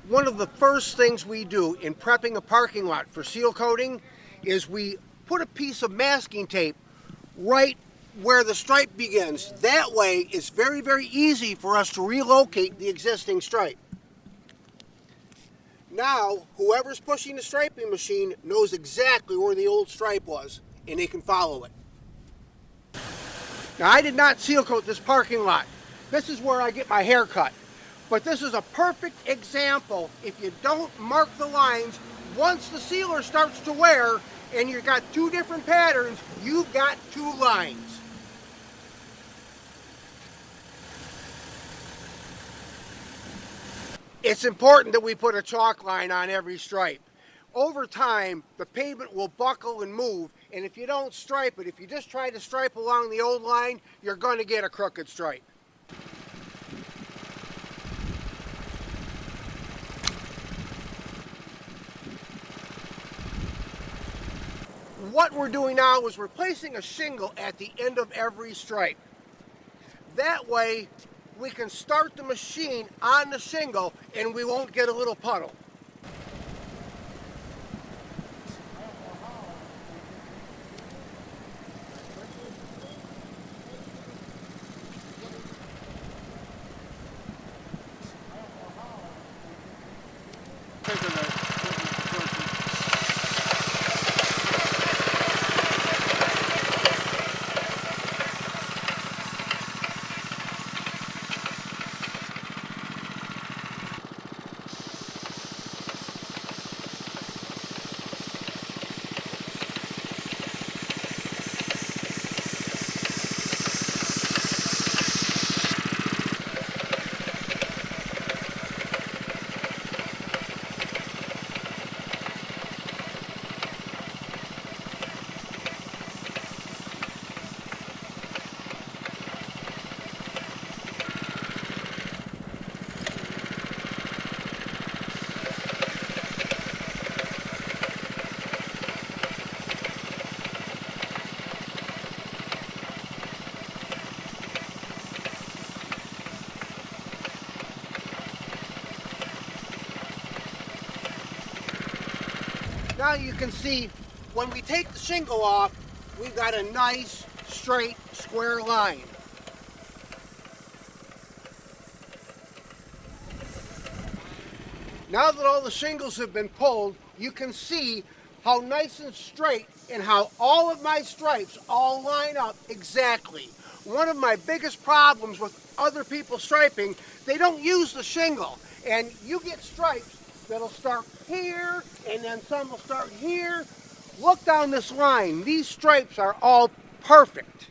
One of the first things we do in prepping a parking lot for seal coating is we put a piece of masking tape right where the stripe begins. That way it's very, very easy for us to relocate the existing stripe. Now, whoever's pushing the striping machine knows exactly where the old stripe was, and they can follow it. Now, I did not seal coat this parking lot. This is where I get my hair cut. But this is a perfect example. If you don't mark the lines, once the sealer starts to wear and you've got two different patterns, you've got two lines. It's important that we put a chalk line on every stripe. Over time, the pavement will buckle and move, and if you don't stripe it, if you just try to stripe along the old line, you're going to get a crooked stripe. What we're doing now is we're placing a shingle at the end of every stripe. That way, we can start the machine on the shingle and we won't get a little puddle. Now you can see when we take the shingle off, we've got a nice, straight, square line. Now that all the shingles have been pulled, you can see how nice and straight and how all of my stripes all line up exactly. One of my biggest problems with other people striping, they don't use the shingle, and you get stripes that'll start here and then some will start here. Look down this line. These stripes are all perfect.